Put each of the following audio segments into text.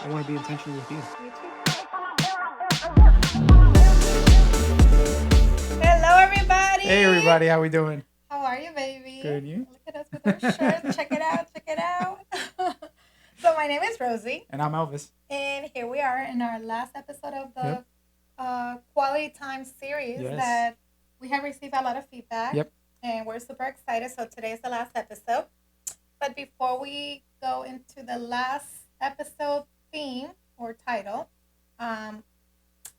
I want to be intentional with you. Me too. Hello, Hey everybody. everybody, how we doing? How are you, baby? Good, you? Look at us with our shirts. Check it out. Check it out. So, my name is Rosie, And I'm Elvis. and here we are in our last episode of Yep. the Quality Time series Yes. that we have received a lot of feedback, Yep. and we're super excited. So, today is the last episode. But before we go into the last episode theme or title, um,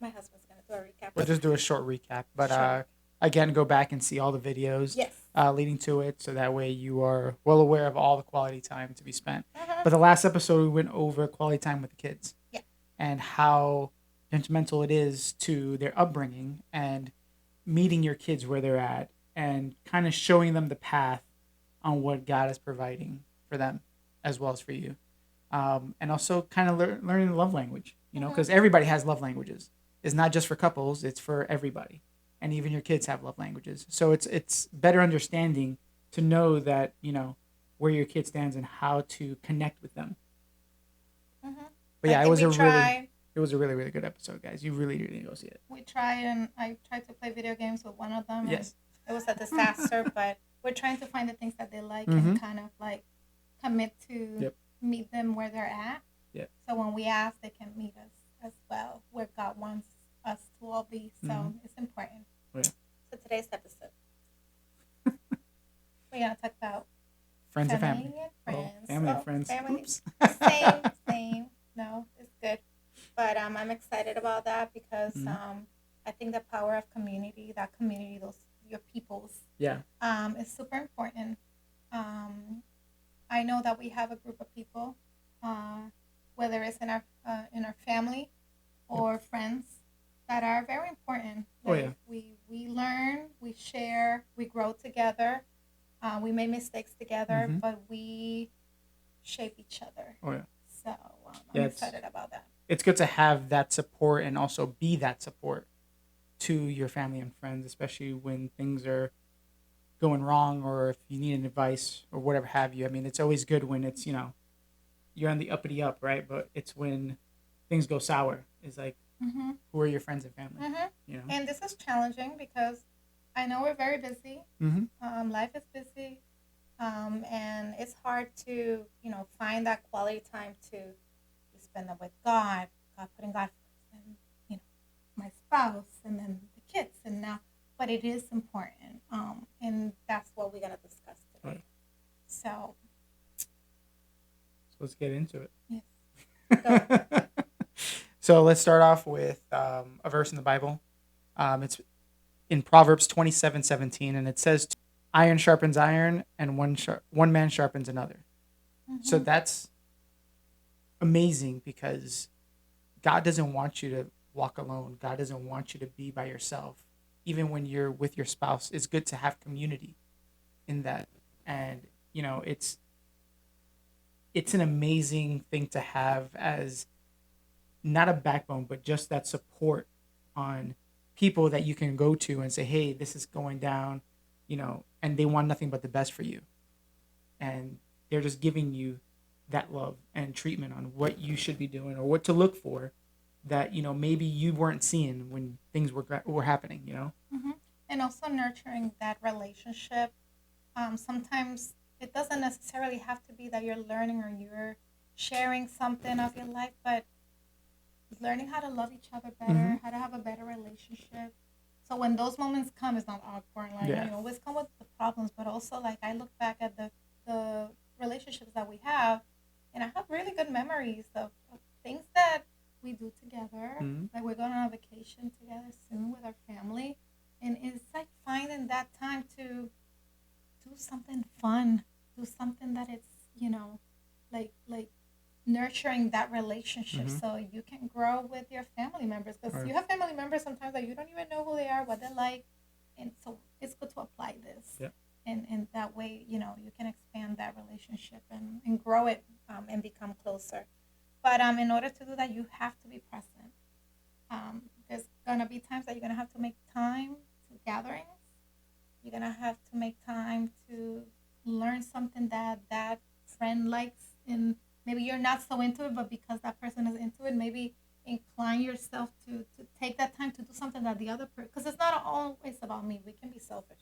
my husband's going to do a recap. We'll just do a short recap, but Sure. again, go back and see all the videos Yes. leading to it, so that way you are well aware of all the quality time to be spent. Uh-huh. But the last episode, we went over quality time with the kids, Yeah. and how detrimental it is to their upbringing and meeting your kids where they're at, and kind of showing them the path on what God is providing for them as well as for you. And also kind of learning the love language, because everybody has love languages. It's not just for couples; it's for everybody, and even your kids have love languages. So it's better understanding to know that where your kid stands and how to connect with them. Mm-hmm. But yeah, I it think was we a try. really good episode, guys. You really need to go see it. We tried, and I tried to play video games with one of them, and Yes. it was a disaster. But we're trying to find the things that they like Mhm. and kind of like commit to Yep. meet them where they're at. Yep. So when we ask, they can meet us as well where God wants us to all be. So it's important. Oh, yeah. So today's episode, we're gonna talk about Friends and family. and Oh, friends. family and friends. Family. Oops. Same. No, it's good. But I'm excited about that because Mhm. I think the power of community, that community, those your peoples, Yeah. is super important. Um, I know that we have a group of people, whether it's in our family or friends, that are very important. Oh, yeah. We learn, we share, we grow together. We make mistakes together, Mhm. but we shape each other. Oh, yeah. So Yeah, I'm it's excited about that. it's good to have that support and also be that support to your family and friends, especially when things are going wrong or if you need an advice or whatever have you. I mean, it's always good when it's, you're on the uppity up, right? But it's when things go sour. It's like, Mm-hmm. who are your friends and family? Mm-hmm. You know? And this is challenging because I know we're very busy. Mm-hmm. Life is busy, and it's hard to find that quality time to spend it with God putting God first, and my spouse, and then the kids, and now. But it is important, and that's what we're gonna discuss today. Right. So So let's get into it. yes, So let's start off with a verse in the Bible. It's in Proverbs 27:17, and it says, "Iron sharpens iron, and one man sharpens another." So mm-hmm. that's amazing because God doesn't want you to walk alone. God doesn't want you to be by yourself. Even when you're with your spouse, it's good to have community in that. And it's an amazing thing to have as not a backbone, but just that support on people that you can go to and say, "Hey, this is going down," and they want nothing but the best for you, and they're just giving you that love and treatment on what you should be doing or what to look for that maybe you weren't seeing when things were happening. Mm-hmm. And also nurturing that relationship. Sometimes it doesn't necessarily have to be that you're learning or you're sharing something of your life, but learning how to love each other better, Mm-hmm. how to have a better relationship. So when those moments come, it's not awkward. Like Yeah. I always come with the problems, but also like I look back at the relationships that we have, and I have really good memories of things that we do together. Mm-hmm. Like we're going on a vacation together soon with our family, and it's like finding that time to do something fun, do something that it's like nurturing that relationship Mm-hmm. so you can grow with your family members because Right. you have family members sometimes that you don't even know who they are, what they like, and so it's good to apply this. Yeah. And that way you can expand that relationship and grow it, and become closer. But in order to do that, you have to be present. There's gonna be times that you're gonna have to make time to gatherings. You're gonna have to make time to learn something that friend likes in maybe you're not so into it, but because that person is into it, maybe incline yourself to take that time to do something that the other person, because it's not always about me. We can be selfish,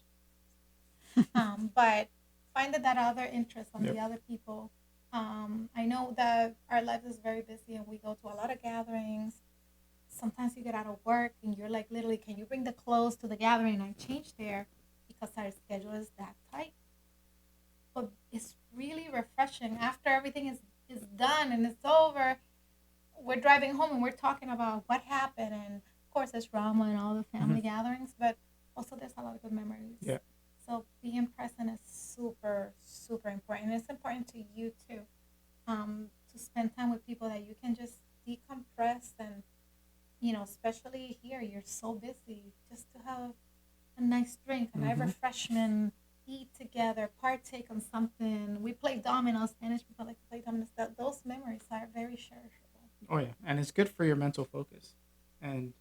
but find that other interest on Yep. the other people. I know that our life is very busy and we go to a lot of gatherings. Sometimes you get out of work and you're like, literally, can you bring the clothes to the gathering and change there because our schedule is that tight? But it's really refreshing after everything is done and it's over. We're driving home and we're talking about what happened, and of course there's drama and all the Hmm. family gatherings, but also there's a lot of good memories. Yeah. So being present is super super important. It's important to you too, to spend time with people that you can just decompress, and especially here you're so busy, just to have a nice drink, a nice Hmm. refreshment, eat together, partake on something. We play dominoes. Spanish people like to play dominoes. Those memories are very cherishable. Oh yeah, and it's good for your mental focus, and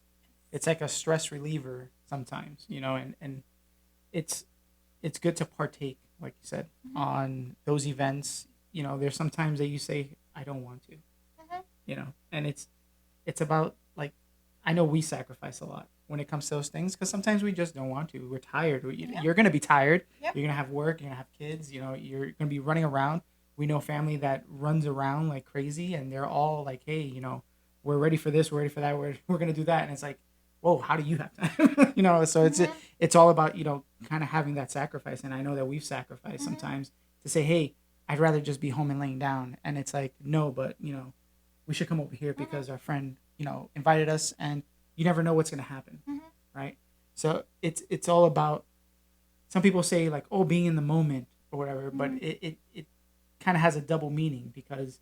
it's like a stress reliever sometimes, and it's it's good to partake, like you said, Mm-hmm. on those events. There's sometimes that you say I don't want to, Mm-hmm. and it's about like I know we sacrifice a lot when it comes to those things because sometimes we just don't want to. We're tired. Yep. You're gonna be tired. Yep. You're gonna have work. You're gonna have kids. You're gonna be running around. We know family that runs around like crazy, and they're all like, "Hey, we're ready for this. We're ready for that. We're gonna do that." And it's like, "Whoa, how do you have time?" So Mm-hmm. it's all about kind of having that sacrifice. And I know that we've sacrificed Mm-hmm. sometimes to say, "Hey, I'd rather just be home and laying down." And it's like, no, but we should come over here Mm-hmm. because our friend invited us, and you never know what's going to happen, Mm-hmm. right? So it's all about, some people say like, oh, being in the moment or whatever, but Mm-hmm. it kind of has a double meaning because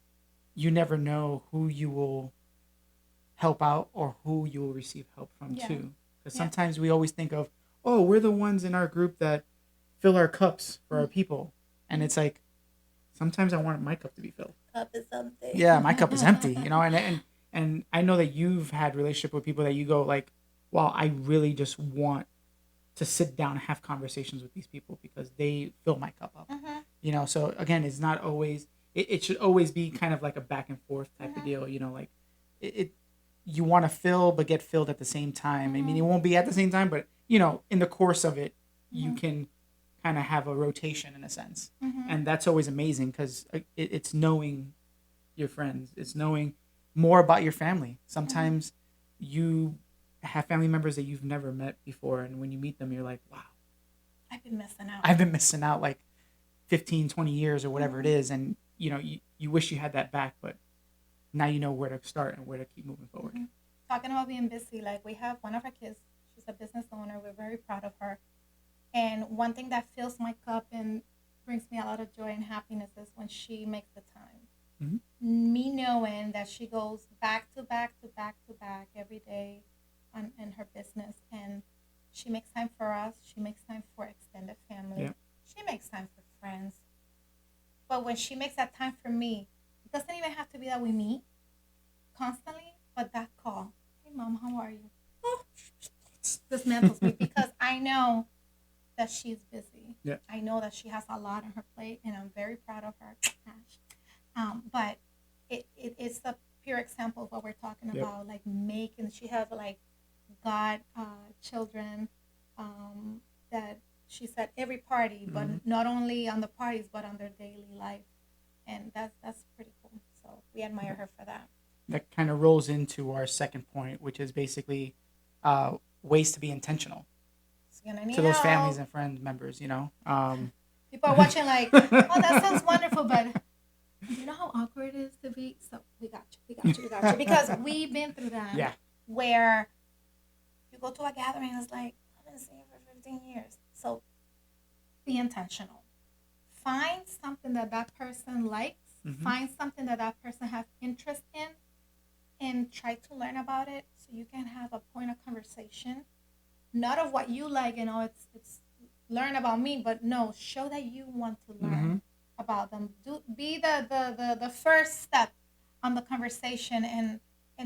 you never know who you will help out or who you will receive help from Yeah. too, because Yep. sometimes we always think of, oh, we're the ones in our group that fill our cups for our people, and Mm-hmm. it's like sometimes I want my cup to be filled. Cup is empty. Yeah, my cup is empty, and I know that you've had relationship with people that you go like, well, I really just want to sit down and have conversations with these people because they fill my cup up. Mm-hmm. So again, it's not always, it should always be kind of like a back and forth type of Mm-hmm. deal, like it you want to fill but get filled at the same time. I mean, Mm-hmm. it won't be at the same time, but in the course of it, you Mm-hmm. can kind of have a rotation in a sense. Mm-hmm. And that's always amazing because it's knowing your friends. It's knowing more about your family. Mm-hmm. Sometimes you have family members that you've never met before, and when you meet them, you're like, wow, I've been missing out. I've been missing out like 15, 20 years or whatever it Mm-hmm. is. And, you wish you had that back, but now you know where to start and where to keep moving forward. Mm-hmm. Talking about being busy, like we have one of our kids. She's a business owner. We're very proud of her. And one thing that fills my cup and brings me a lot of joy and happiness is when she makes the time. Mm-hmm. Me knowing that she goes back to back to back to back every day in her business, and she makes time for us. She makes time for extended Yeah. family. She makes time for friends. But when she makes that time for me, it doesn't even have to be that we meet constantly, but that call, hey mom, how are you? Oh, dismantles me because I know that she's busy. Yeah. I know that she has a lot on her plate, and I'm very proud of her. But it's a pure example of what we're talking Yep. about, like making. She have like God children that she's at every party, but Mm-hmm. not only on the parties, but on their daily life, and that's pretty cool. So we admire her for that. That kind of rolls into our second point, which is basically ways to be intentional So you're gonna to need those families help. and friends members. People are watching like, oh, that sounds wonderful, but you know how awkward it is to be. So we got you, we got you, we got you, because we've been through that. Yeah. Where you go to a gathering and it's like, I've been seeing you for 15 years. So be intentional. Find something that person likes. Mm-hmm. Find something that person has interest in, and try to learn about it so you can have a point of conversation. Not of what you like, it's learn about me, but no, show that you want to Mm-hmm. learn about them. Do be the first step on the conversation, and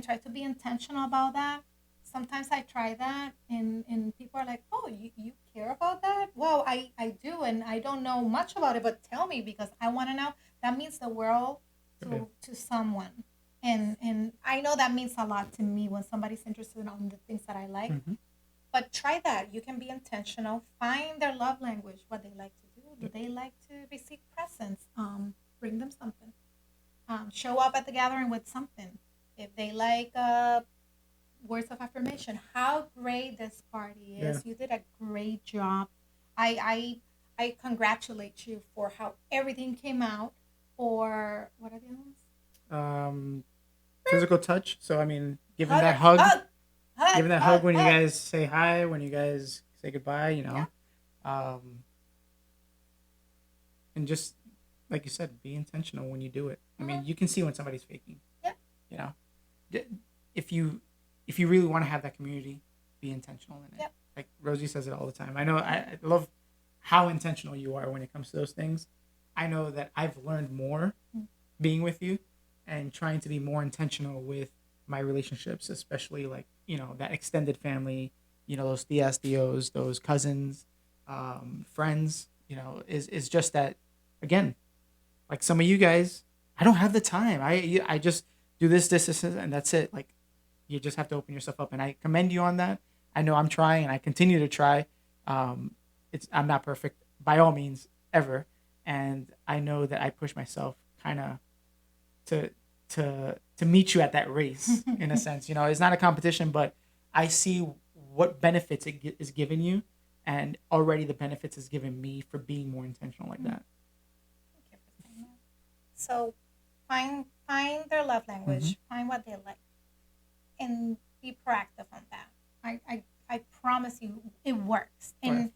try to be intentional about that. Sometimes I try that, and people are like, oh, you care about that? Well, I do, and I don't know much about it, but tell me because I want to know. That means the world Yeah. to someone. And I know that means a lot to me when somebody's interested in the things that I like. Hmm. But try that. You can be intentional. Find their love language, what they like to do. Do they like to receive presents? Bring them something. Show up at the gathering with something. If they like words of affirmation, how great this party Yeah. is. You did a great job. I congratulate you for how everything came out. Or what are the other ones? Um, physical touch. So I mean, giving Hug, that hug, hug, hug, giving that hug hug, when you hug. guys say hi, when you guys say goodbye, Yeah. um, and just like you said, be intentional when you do it. I mean, Mhm. you can see when somebody's faking. Yeah. You know, D- if you really want to have that community, be intentional in it. Yep. Like Rosie says it all the time. I know I love how intentional you are when it comes to those things. I know that I've learned more Mm. being with you and trying to be more intentional with my relationships, especially like that extended family. Those tias, tios, those cousins, friends. Is just that again. Like some of you guys, I don't have the time. I just do this, and that's it. Like you just have to open yourself up, and I commend you on that. I know I'm trying, and I continue to try. Um, I'm not perfect by all means ever, and I know that I push myself kind of to to meet you at that race in a sense. It's not a competition, but I see what benefits is giving you, and already the benefits is given me for being more intentional like that. Thank you for saying that. So find their love Hmm. language, find what they like, and be proactive on that. I promise you it works. Oh yeah. And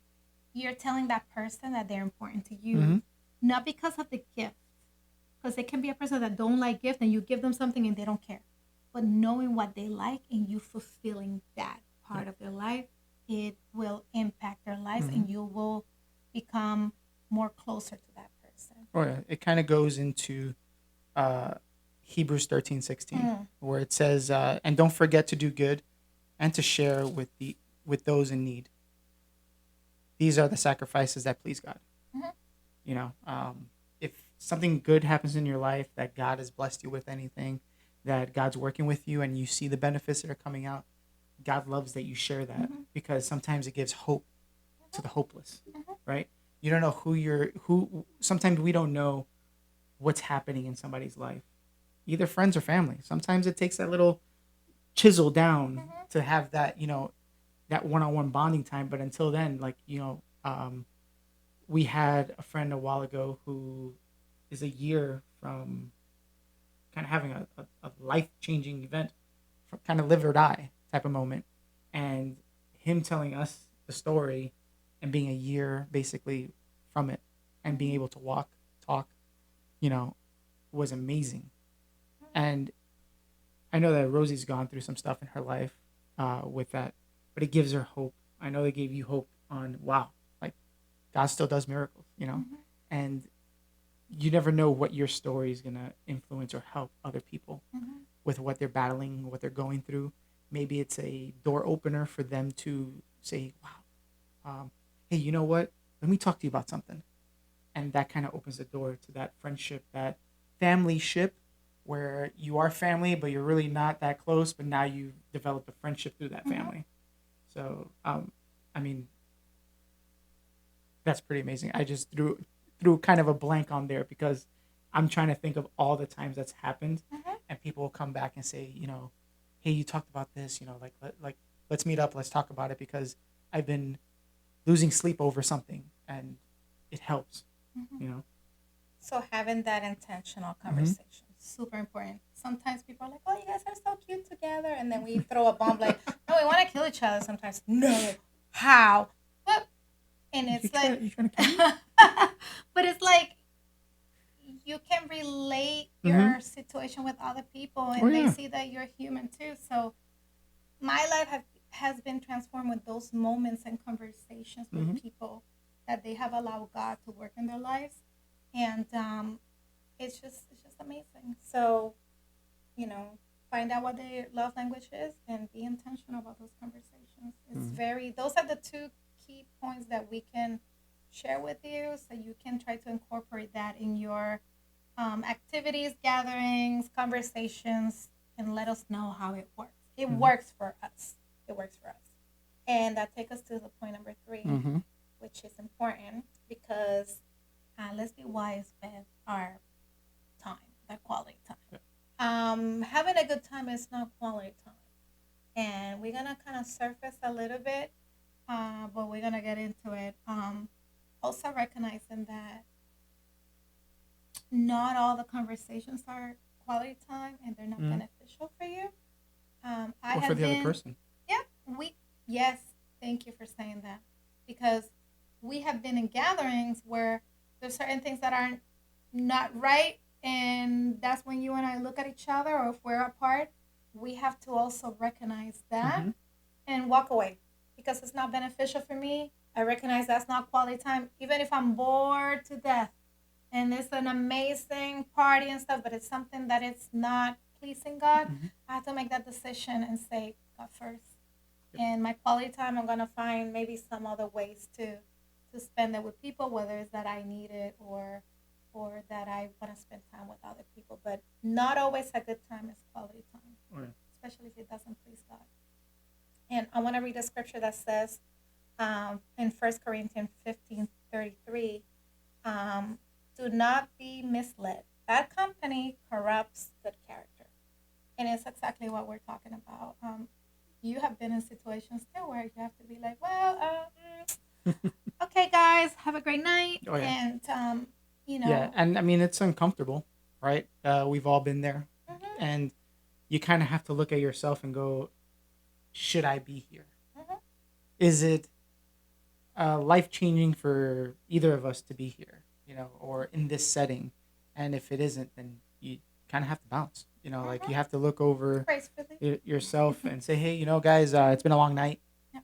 you're telling that person that they're important to you, Hmm. not because of the gift. Because they can be a person that don't like gift and you give them something and they don't care. But knowing what they like and you fulfilling that Yeah. part of their life, it will impact their lives Hmm. and you will become more closer to that person. Oh yeah. It kind of goes into uh, Hebrews 13:16, Mm. where it says, "And don't forget to do good and to share with those in need. These are the sacrifices that please God." Mhm. If something good happens in your life, that God has blessed you with anything, that God's working with you, and you see the benefits that are coming out, God loves that you share that Mhm. because sometimes it gives hope to Mhm. the hopeless, Mhm. right? You don't know who. Sometimes we don't know what's happening in somebody's life, either friends or family. Sometimes it takes that little chisel down Mhm. to have that that one-on-one bonding time. But until then, like we had a friend a while ago who is a year from kind of having a life-changing event, from kind of live or die type of moment, and him telling us the story and being a year basically from it and being Mhm. able to walk, talk, you know was amazing. And I know that Rosie's gone through some stuff in her life with that, but it gives her hope. I know they gave you hope on wow, like God still does miracles, Mhm. and you never know what your story is gonna influence or help other people Mhm. with what they're battling, what they're going through. Maybe it's a door opener for them to say, wow, hey, you know what? Let me talk to you about something, and that kind of opens the door to that friendship, that family ship, where you are family, but you're really not that close. But now you've developed a friendship through that Mhm. family. So, I mean, that's pretty amazing. I just threw kind of a blank on there because I'm trying to think of all the times that's happened, Mhm. and people will come back and say, hey, you talked about this, like let's meet up, let's talk about it because I've been losing sleep over something, and it helps, Mhm. you know. So having that intentional Hmm. conversation super important. Sometimes people are like, "Oh, you guys are so cute together," and then we throw a bomb like, "No, we want to kill each other." Sometimes, no, how? But and You it's try like, you trying to kill me? but it's like you can relate Hmm. your situation with other people, Oh and they yeah. see that you're human too. So my life has been transformed with those moments and conversations with Hmm. people that they have allowed God to work in their lives, and it's just amazing. So you know, find out what their love language is and be intentional about those conversations. Hmm. Those are the two key points that we can share with you so you can try to incorporate that in your activities, gatherings, conversations, and let us know how it works. It Mhm. works for us. It works for us. And that takes us to the point number 3, Mm-hmm. which is important because let's be wise with our time, that quality time. Having a good time is not quality time. And we're going to kind of surface a little bit, but we're going to get into it. Also recognizing that not all the conversations are quality time and they're not Mm-hmm. beneficial for you. I Or for have the other been, person. yeah, yes, thank you for saying that. Because we have been in gatherings where there's certain things that aren't not right. And that's when you and I look at each other, or if we're apart, we have to also recognize that Mm-hmm. and walk away because it's not beneficial for me. I recognize that's not quality time, even if I'm bored to death and it's an amazing party and stuff, but it's something that it's not pleasing God. Mm-hmm. I have to make that decision and say God first. Yep. And my quality time, I'm gonna find maybe some other ways to spend it with people, whether it's that I need it or that I want to spend time with other people. But not always a good time is quality time, Oh, yeah. especially if it doesn't please God. And I want to read a scripture that says in 1 Corinthians 15:33, do not be misled. Bad company corrupts good character. And it's exactly what we're talking about. You have been in situations too where you have to be like, well, okay, guys, have a great night. Oh, yeah. And, you Yeah, know, and I mean it's uncomfortable, right? We've all been there, mhm, and you kind of have to look at yourself and go, should I be here? mhm, Is it life changing for either of us to be here, or in this setting? And if it isn't, then you kind of have to bounce. Like mhm, you have to look over gracefully. yourself and say, hey, guys, it's been a long night. Yeah.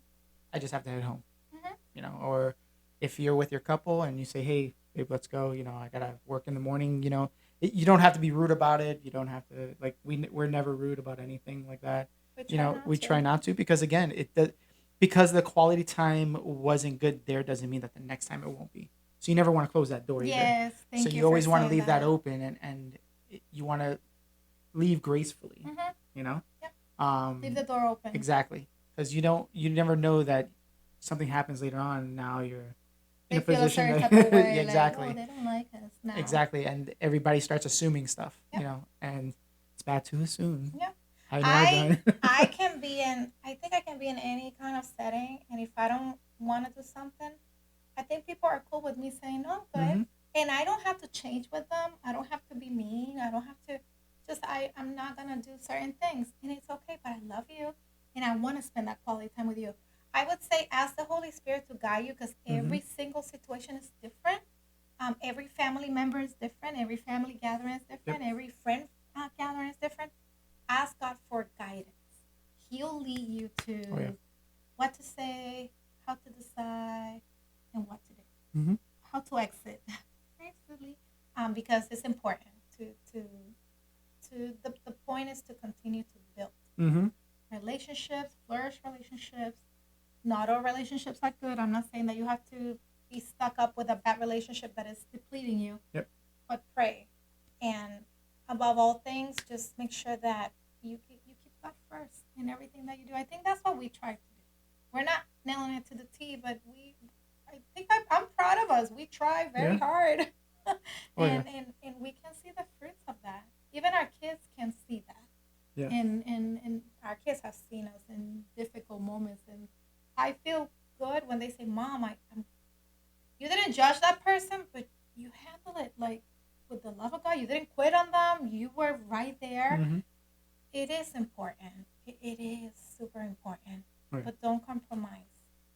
I just have to head home. Mhm, Or if you're with your couple and you say, hey, babe, let's go. I gotta work in the morning. You don't have to be rude about it. You don't have to like we're never rude about anything like that. we try not We try to. not to because again, because the quality time wasn't good there doesn't mean that the next time it won't be. So you never want to close that door either. Yes, So thank you you for always want to saying leave that that. open and you want to leave gracefully. Mhm, You know. yep. Leave Um, the door open. exactly, because you never know that something happens later on. And now you're in They a feel a position certain that type of yeah, way, like, oh, exactly, they don't like us now. exactly, and everybody starts assuming stuff. Yep. And it's bad to assume. Yep. I know I've I done. I can be in I think I can be in any kind of setting, and if I don't want to do something, I think people are cool with me saying no, good. Hmm. And I don't have to change with them. I don't have to be mean. I don't have to just I'm not gonna do certain things. And it's okay, but I love you and I wanna spend that quality time with you. I would say ask the Holy Spirit to guide you because Hmm. every single situation is different. Every family member is different. Every family gathering is Yep. different. Every friend gathering is different. Ask God for guidance. He'll lead you Oh yeah. to what to say, how to decide, and what to do, Hmm. how to exit gracefully, because it's important to the point is to continue to build Hmm. relationships, flourish relationships. Not all relationships are good. I'm not saying that you have to be stuck up with a bad relationship that is depleting you, Yep. but pray. And above all things, just make sure that you keep God first in everything that you do. I think that's what we try to do. We're not nailing it to the T, but I think I'm proud of us. We try very Yeah. hard. Oh yeah. And we can see the fruits of that. Even our kids can see that. Yeah. And our kids have seen us in difficult moments. And I feel good when they say, Mom, you didn't judge that person, but you handled it like with the love of God. You didn't quit on them. You were right there. Hmm. It is important. It is super important. Oh, yeah. But don't compromise.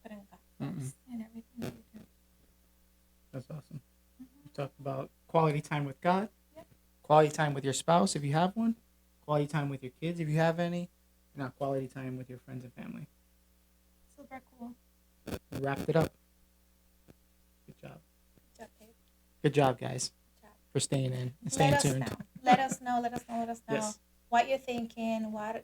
Putting God Mm-mm. first in everything you do. That's awesome. Mm-hmm. We talked about quality time with God, Yep. quality time with your spouse if you have one, quality time with your kids if you have any, and now quality time with your friends and family. Super cool. We wrapped it up. Good job. Good job, Dave. Good job, guys, Good job. for staying in and Let staying us tuned. know. Let us know. Let us know. Let us know Yes. what you're thinking. What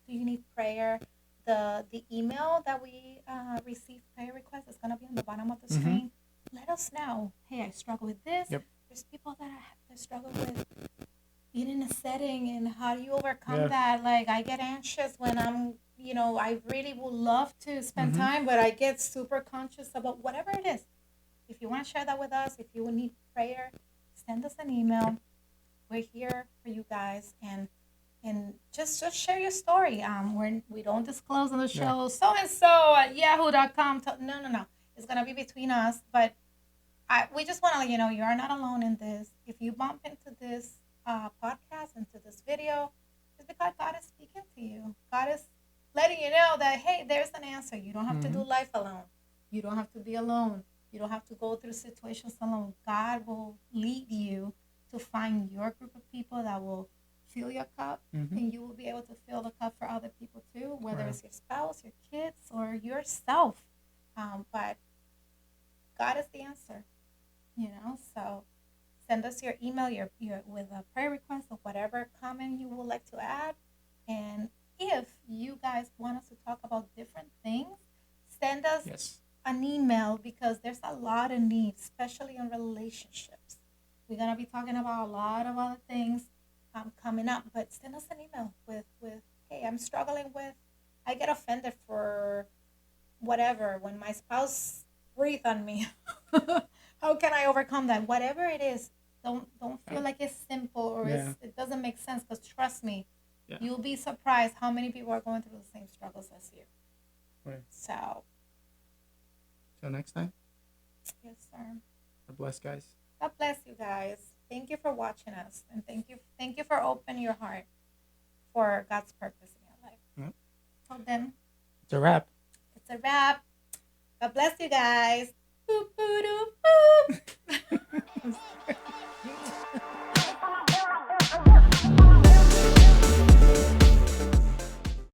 do you need prayer? The email that we receive prayer requests is gonna be on the bottom of the Mm-hmm. screen. Let us know. Hey, I struggle with this. Yep. There's people that struggle with being in a setting, and how do you overcome Yeah. that? Like, I get anxious when I really would love to spend Mm-hmm. time, but I get super conscious about whatever it is. If you want to share that with us, if you need prayer, send us an email. We're here for you guys, and just share your story. We don't disclose on the Yeah. show so and so at yahoo.com. No. It's gonna be between us, but we just want to let you know you are not alone in this. If you bump into this podcast, into this video, it's because God is speaking to you. God is letting you know that, hey, there's an answer. You don't have to Mm-hmm. do life alone. You don't have to be alone. You don't have to go through situations alone. God will lead you to find your group of people that will fill your cup, Mm-hmm. and you will be able to fill the cup for other people too, whether Right. it's your spouse, your kids, or yourself. But God is the answer. So send us your email, your with a prayer request or whatever comment you would like to add. And if you guys want us to talk about different things, send us Yes. an email, because there's a lot of needs, especially in relationships. We're gonna be talking about a lot of other things coming up, but send us an email with hey, I'm struggling with, I get offended for whatever when my spouse breathe on me. How can I overcome that? Whatever it is, don't feel like it's simple or Yeah. it doesn't make sense, because trust me, Yeah. you'll be surprised how many people are going through the same struggles as you. Right. So Till next time. yes, sir. God bless, guys. God bless you guys. Thank you for watching us, and thank you for opening your heart for God's purpose in your life. Yep. Till then, It's a wrap. it's a wrap. God bless you guys. Boop, boop, doop, boop.